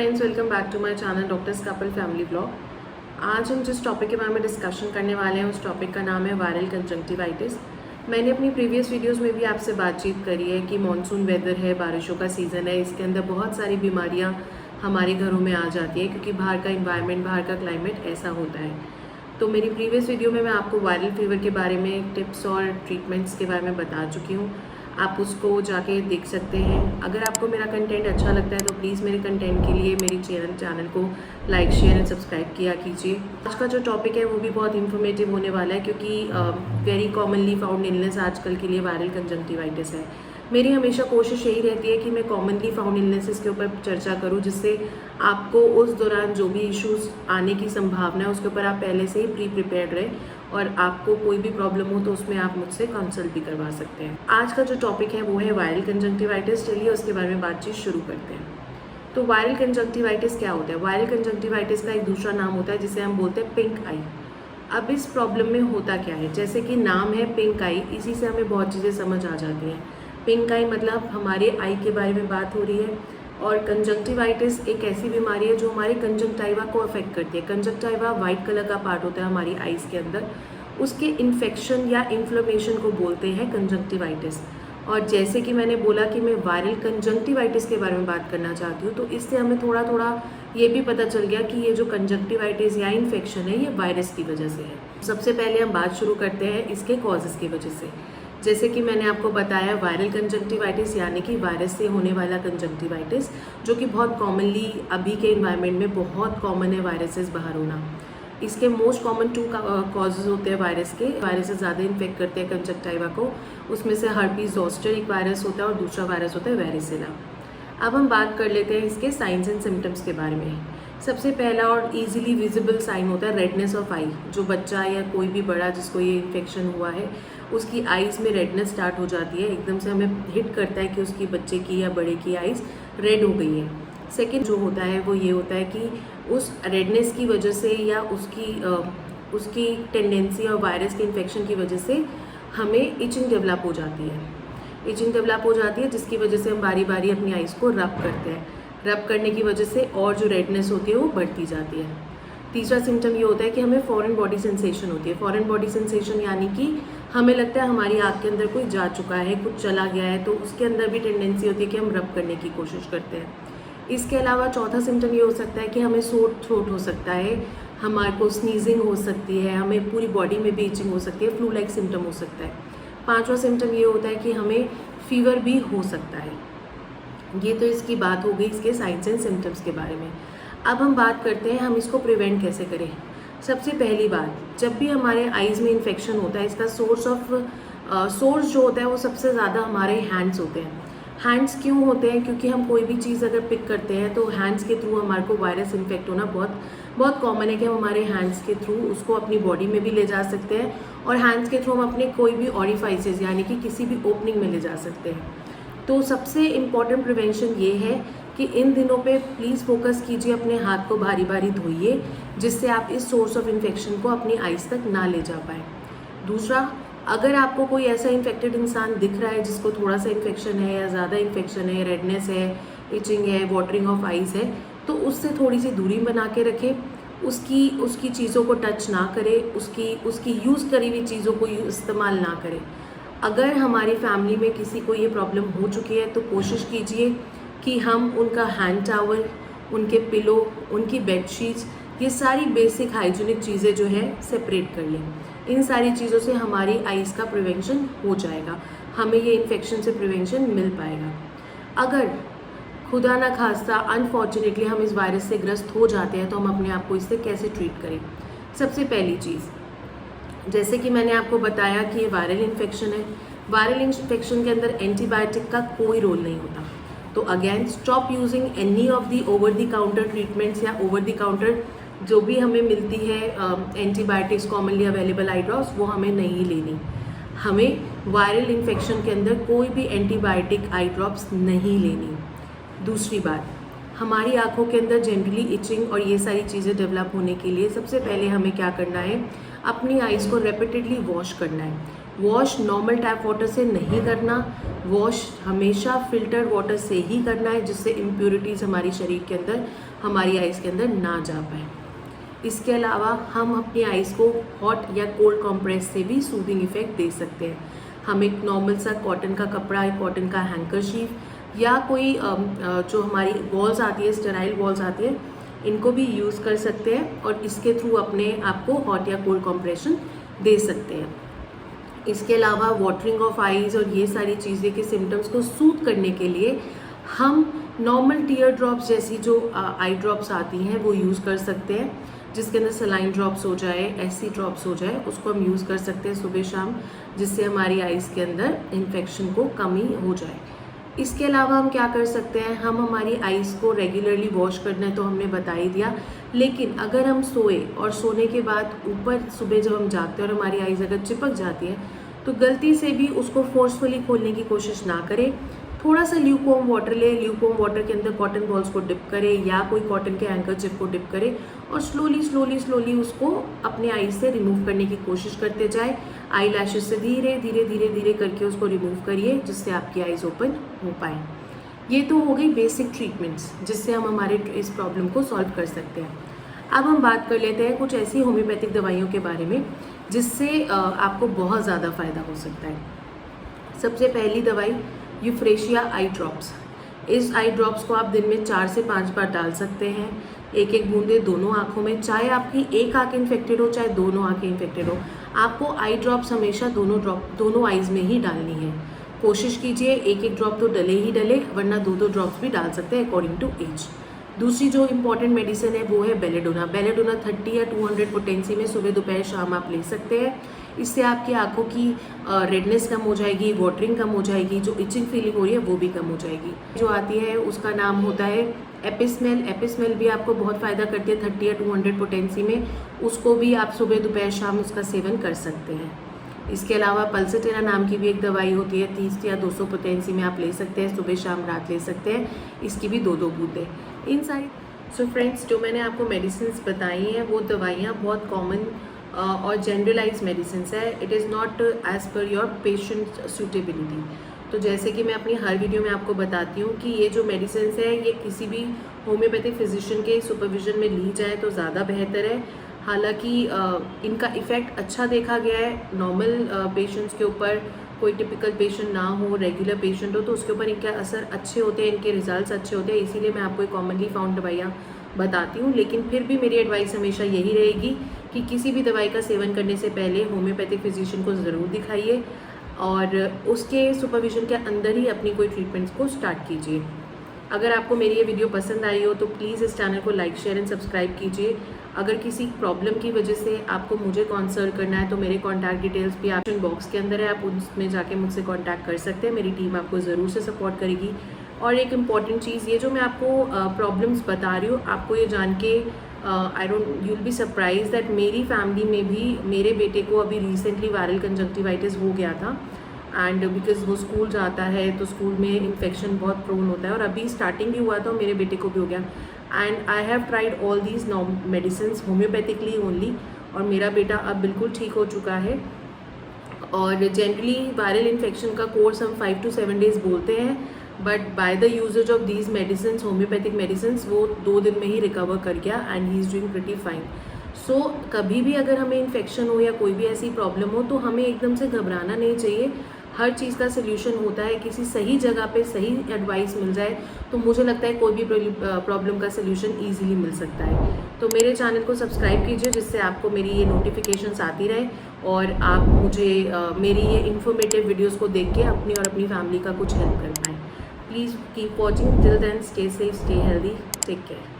Friends, welcome back to my channel doctors couple family blog. आज हम जिस topic के बारे में डिस्कशन करने वाले हैं उस टॉपिक का नाम है वायरल कंजंक्टिवाइटिस। मैंने अपनी प्रीवियस वीडियोस में भी आपसे बातचीत करी है कि मॉनसून वेदर है, बारिशों का सीज़न है, इसके अंदर बहुत सारी बीमारियां हमारे घरों में आ जाती है क्योंकि बाहर का इन्वायरमेंट, बाहर का क्लाइमेट ऐसा होता है। तो मेरी प्रीवियस वीडियो में मैं आपको वायरल फीवर के बारे में टिप्स और ट्रीटमेंट्स के बारे में बता चुकी हूँ। आप उसको जाके देख सकते हैं। अगर आपको मेरा कंटेंट अच्छा लगता है तो प्लीज़ मेरे कंटेंट के लिए मेरी चैनल को लाइक, शेयर एंड सब्सक्राइब किया कीजिए। आज का जो टॉपिक है वो भी बहुत इन्फॉर्मेटिव होने वाला है क्योंकि वेरी कॉमनली फाउंड इलनेस आजकल के लिए वायरल कंजंक्टिवाइटिस है। मेरी हमेशा कोशिश यही रहती है कि मैं कॉमनली फाउंड इलनेसेस के ऊपर चर्चा करूं, जिससे आपको उस दौरान जो भी इश्यूज आने की संभावना है उसके ऊपर आप पहले से ही प्रिपेयर्ड रहें और आपको कोई भी प्रॉब्लम हो तो उसमें आप मुझसे कंसल्ट भी करवा सकते हैं। आज का जो टॉपिक है वो है वायरल कंजंक्टिवाइटिस। चलिए उसके बारे में बातचीत शुरू करते हैं। तो वायरल कंजंक्टिवाइटिस क्या होता है? वायरल कंजंक्टिवाइटिस का एक दूसरा नाम होता है जिसे हम बोलते हैं पिंक आई। अब इस प्रॉब्लम में होता क्या है, जैसे कि नाम है पिंक आई, इसी से हमें बहुत चीज़ें समझ आ जाती हैं। पिंक आई मतलब हमारे आई के बारे में बात हो रही है, और कंजंक्टिवाइटिस एक ऐसी बीमारी है जो हमारे कंजंक्टाइवा को अफेक्ट करती है। कंजंक्टाइवा वाइट कलर का पार्ट होता है हमारी आईज के अंदर, उसके इन्फेक्शन या इन्फ्लेमेशन को बोलते हैं कंजंक्टिवाइटिस। और जैसे कि मैंने बोला कि मैं वायरल कंजंक्टिवाइटिस के बारे में बात करना चाहती हूँ, तो इससे हमें थोड़ा थोड़ा ये भी पता चल गया कि ये जो कंजंक्टिवाइटिस या इन्फेक्शन है ये वायरस की वजह से है। सबसे पहले हम बात शुरू करते हैं इसके कॉजेज़ की वजह से। जैसे कि मैंने आपको बताया, वायरल कंजंक्टिवाइटिस यानी कि वायरस से होने वाला कंजंक्टिवाइटिस, जो कि बहुत कॉमनली अभी के इन्वायरमेंट में बहुत कॉमन है वायरसेस बाहर होना। इसके मोस्ट कॉमन 2 कॉजेज होते हैं वायरस के। वायरसेस ज़्यादा इन्फेक्ट करते हैं कंजंक्टाइवा को, उसमें से हर्पीज ज़ोस्टर एक वायरस होता है और दूसरा वायरस होता है वेरिसेला। अब हम बात कर लेते हैं इसके साइंस एंड सिम्टम्स के बारे में। सबसे पहला और इजीली विजिबल साइन होता है रेडनेस ऑफ आई। जो बच्चा या कोई भी बड़ा जिसको ये इन्फेक्शन हुआ है उसकी आइज़ में रेडनेस स्टार्ट हो जाती है, एकदम से हमें हिट करता है कि उसकी बच्चे की या बड़े की आइज़ रेड हो गई है। सेकेंड जो होता है वो ये होता है कि उस रेडनेस की वजह से या उसकी टेंडेंसी और वायरस के इन्फेक्शन की वजह से हमें इचिंग डेवलप हो जाती है। इचिंग डेवलप हो जाती है जिसकी वजह से हम बारी बारी अपनी आइज़ को रब करते हैं। रब करने की वजह से और जो रेडनेस होती है वो बढ़ती जाती है। तीसरा सिम्टम ये होता है कि हमें फॉरेन बॉडी सेंसेशन होती है। फॉरेन बॉडी सेंसेशन यानी कि हमें लगता है हमारी आँख के अंदर कोई जा चुका है, कुछ चला गया है, तो उसके अंदर भी टेंडेंसी होती है कि हम रब करने की कोशिश करते हैं। इसके अलावा चौथा सिम्टम ये हो सकता है कि हमें सोर थ्रोट हो सकता है, हमारे को स्नीजिंग हो सकती है, हमें पूरी बॉडी में भी इचिंग हो सकती है, फ्लू लाइक सिम्टम हो सकता है। पांचवा सिम्टम ये होता है कि हमें फीवर भी हो सकता है। ये तो इसकी बात हो गई इसके साइंस एंड सिम्टम्स के बारे में। अब हम बात करते हैं हम इसको प्रिवेंट कैसे करें। सबसे पहली बात, जब भी हमारे आइज़ में इन्फेक्शन होता है इसका सोर्स जो होता है वो सबसे ज़्यादा हमारे हैंड्स होते हैं। हैंड्स क्यों होते हैं? क्योंकि हम कोई भी चीज़ अगर पिक करते हैं तो हैंड्स के थ्रू हमारे को वायरस इन्फेक्ट होना बहुत कॉमन है कि हम हमारे हैंड्स के थ्रू उसको अपनी बॉडी में भी ले जा सकते हैं, और हैंड्स के थ्रू हम अपने कोई भी ऑरिफाइसेस यानी कि किसी भी ओपनिंग में ले जा सकते हैं। तो सबसे इम्पॉर्टेंट प्रिवेंशन ये है कि इन दिनों पे प्लीज़ फोकस कीजिए, अपने हाथ को भारी भारी धोइए, जिससे आप इस सोर्स ऑफ इन्फेक्शन को अपनी आइज़ तक ना ले जा पाए। दूसरा, अगर आपको कोई ऐसा इन्फेक्टेड इंसान दिख रहा है जिसको थोड़ा सा इन्फेक्शन है या ज़्यादा इन्फेक्शन है, रेडनेस है, इचिंग है, वाटरिंग ऑफ आइज़ है, तो उससे थोड़ी सी दूरी बना के रखें। उसकी चीज़ों को टच ना करें, उसकी यूज़ करी हुई चीज़ों को इस्तेमाल ना करें। अगर हमारी फैमिली में किसी को ये प्रॉब्लम हो चुकी है तो कोशिश कीजिए कि हम उनका हैंड टावल, उनके पिलो, उनकी बेडशीट्स, ये सारी बेसिक हाइजीनिक चीज़ें जो है सेपरेट कर लें। इन सारी चीज़ों से हमारी आइज़ का प्रिवेंशन हो जाएगा, हमें ये इन्फेक्शन से प्रिवेंशन मिल पाएगा। अगर खुदा ना खास्ता अनफॉर्चुनेटली हम इस वायरस से ग्रस्त हो जाते हैं तो हम अपने आप को इससे कैसे ट्रीट करें। सबसे पहली चीज़, जैसे कि मैंने आपको बताया कि ये वायरल इन्फेक्शन है। वायरल इन्फेक्शन के अंदर एंटीबायोटिक का कोई रोल नहीं होता। तो again stop using any of the over the counter treatments या ओवर द काउंटर जो भी हमें मिलती है antibiotics commonly available eye drops, वो हमें नहीं लेनी। हमें वायरल इन्फेक्शन के अंदर कोई भी एंटीबायोटिक आई ड्रॉप्स नहीं लेनी। दूसरी बात, हमारी आँखों के अंदर जनरली इचिंग और ये सारी चीज़ें डेवलप होने के लिए सबसे पहले हमें क्या करना है, अपनी आइज़ को रेपिटेडली वॉश करना है। वॉश नॉर्मल टैप वाटर से नहीं करना, वॉश हमेशा फिल्टर्ड वाटर से ही करना है, जिससे इम्प्योरिटीज़ हमारी शरीर के अंदर, हमारी आइज़ के अंदर ना जा पाए। इसके अलावा हम अपनी आइज़ को हॉट या कोल्ड कंप्रेस से भी सूदिंग इफेक्ट दे सकते हैं। हम एक नॉर्मल सा कॉटन का कपड़ा, एक कॉटन का हैंकरशीफ या कोई जो हमारी बॉल्स आती है, स्टेराइल बॉल्स आती है, इनको भी यूज़ कर सकते हैं और इसके थ्रू अपने आप को हॉट या कोल्ड कंप्रेशन दे सकते हैं। इसके अलावा वाटरिंग ऑफ आइज़ और ये सारी चीज़ें के सिम्टम्स को सूद करने के लिए हम नॉर्मल टीयर ड्रॉप्स जैसी जो आई ड्रॉप्स आती हैं वो यूज़ कर सकते हैं, जिसके अंदर सलाइन ड्रॉप्स हो जाए, एसी ड्रॉप्स हो जाए, उसको हम यूज़ कर सकते हैं सुबह शाम, जिससे हमारी आइज़ के अंदर इन्फेक्शन को कमी हो जाए। इसके अलावा हम क्या कर सकते हैं, हम हमारी आइज़ को रेगुलरली वॉश करना है तो हमने बता ही दिया, लेकिन अगर हम सोए और सोने के बाद ऊपर सुबह जब हम जागते हैं और हमारी आइज़ अगर चिपक जाती है तो गलती से भी उसको फोर्सफुली खोलने की कोशिश ना करें। थोड़ा सा ल्यूकवार्म वाटर ले, ल्यूकवार्म वाटर के अंदर कॉटन बॉल्स को डिप करें या कोई कॉटन के हैंकरचिप को डिप करें और स्लोली उसको अपने आईज से रिमूव करने की कोशिश करते जाए। आई लैशेस से धीरे धीरे करके उसको रिमूव करिए, जिससे आपकी आईज ओपन हो पाए। ये तो हो गई बेसिक ट्रीटमेंट्स जिससे हम हमारे इस प्रॉब्लम को सॉल्व कर सकते हैं। अब हम बात कर लेते हैं कुछ ऐसी होम्योपैथिक दवाइयों के बारे में जिससे आपको बहुत ज़्यादा फ़ायदा हो सकता है। सबसे पहली दवाई यूफ्रेशिया आई ड्रॉप्स। इस आई ड्रॉप्स को आप दिन में 4 से 5 बार डाल सकते हैं, एक बूंदे दोनों आँखों में, चाहे आपकी एक आँख इन्फेक्टेड हो चाहे दोनों आँखें इन्फेक्टेड हो, आपको आई ड्रॉप्स हमेशा दोनों आइज़ में ही डालनी है। कोशिश कीजिए एक ड्रॉप तो डले ही डले, वरना दो ड्रॉप्स भी डाल सकते हैं अकॉर्डिंग टू एज। दूसरी जो इम्पॉर्टेंट मेडिसिन है वो है बेलेडोना। बेलेडोना 30 या 200 पोटेंसी में सुबह दोपहर शाम आप ले सकते हैं। इससे आपकी आंखों की रेडनेस कम हो जाएगी, वाटरिंग कम हो जाएगी, जो इचिंग फीलिंग हो रही है वो भी कम हो जाएगी। जो आती है उसका नाम होता है एपिस्मेल। एपिस्मेल भी आपको बहुत फ़ायदा करती है 30 या 200 पोटेंसी में, उसको भी आप सुबह दोपहर शाम उसका सेवन कर सकते हैं। इसके अलावा पल्सेटेरा नाम की भी एक दवाई होती है, 30 या 200 पोटेंसी में आप ले सकते हैं, सुबह शाम रात ले सकते हैं, इसकी भी 2 बूंदें। इन सारी फ्रेंड्स जो मैंने आपको मेडिसिन बताई हैं वो दवाइयाँ बहुत कॉमन और जनरलाइज मेडिसिन है। It is not as per your patient suitability. तो जैसे कि मैं अपनी हर वीडियो में आपको बताती हूँ कि ये जो मेडिसिन है ये किसी भी होम्योपैथिक फिजिशियन के सुपरविजन में ली जाए तो ज़्यादा बेहतर है। हालांकि इनका इफ़ेक्ट अच्छा देखा गया है नॉर्मल पेशेंट्स के ऊपर, कोई टिपिकल पेशेंट ना हो, रेगुलर पेशेंट हो, तो उसके ऊपर इनके असर अच्छे होते हैं, इनके रिजल्ट्स अच्छे होते हैं, इसीलिए मैं आपको कॉमनली फाउंड दवाइयाँ बताती हूँ। लेकिन फिर भी मेरी एडवाइस हमेशा यही रहेगी कि किसी भी दवाई का सेवन करने से पहले होम्योपैथिक फिजिशियन को ज़रूर दिखाइए और उसके सुपरविजन के अंदर ही अपनी कोई ट्रीटमेंट्स को स्टार्ट कीजिए। अगर आपको मेरी ये वीडियो पसंद आई हो तो प्लीज़ इस चैनल को लाइक शेयर एंड सब्सक्राइब कीजिए। अगर किसी प्रॉब्लम की वजह से आपको मुझे कंसल्ट करना है तो मेरे कॉन्टैक्ट डिटेल्स भी ऑप्शन बॉक्स के अंदर है, आप उसमें जाके मुझसे कॉन्टैक्ट कर सकते हैं। मेरी टीम आपको ज़रूर से सपोर्ट करेगी। और एक इम्पॉर्टेंट चीज़, ये जो मैं आपको प्रॉब्लम्स बता रही हूँ, आपको ये जान के you will be surprise that मेरी फैमिली में भी मेरे बेटे को अभी रिसेंटली वायरल कंजक्टिवाइटिस हो गया था। एंड बिकॉज वो स्कूल जाता है तो स्कूल में इन्फेक्शन बहुत प्रोन होता है और अभी स्टार्टिंग ही हुआ था, मेरे बेटे को भी हो गया। And I have tried all these medicine homeopathically only, और मेरा बेटा अब बिल्कुल ठीक हो चुका है। और जनरली वायरल इन्फेक्शन का कोर्स हम 5 to 7 डेज़ बोलते हैं, but by the usages of these medicine, homeopathic medicine, वो 2 दिन में ही रिकवर कर गया and he is doing pretty fine. So कभी भी अगर हमें इन्फेक्शन हो या कोई भी ऐसी प्रॉब्लम हो तो हमें एकदम से घबराना नहीं चाहिए। हर चीज़ का सल्यूशन होता है, किसी सही जगह पे सही एडवाइस मिल जाए तो मुझे लगता है कोई भी प्रॉब्लम का सल्यूशन इजीली मिल सकता है। तो मेरे चैनल को सब्सक्राइब कीजिए जिससे आपको मेरी ये नोटिफिकेशंस आती रहे और आप मुझे मेरी ये इन्फॉर्मेटिव वीडियोस को देख के अपनी और अपनी फैमिली का कुछ हेल्प कर पाएँ। Please keep watching, till then stay safe, stay healthy, take care.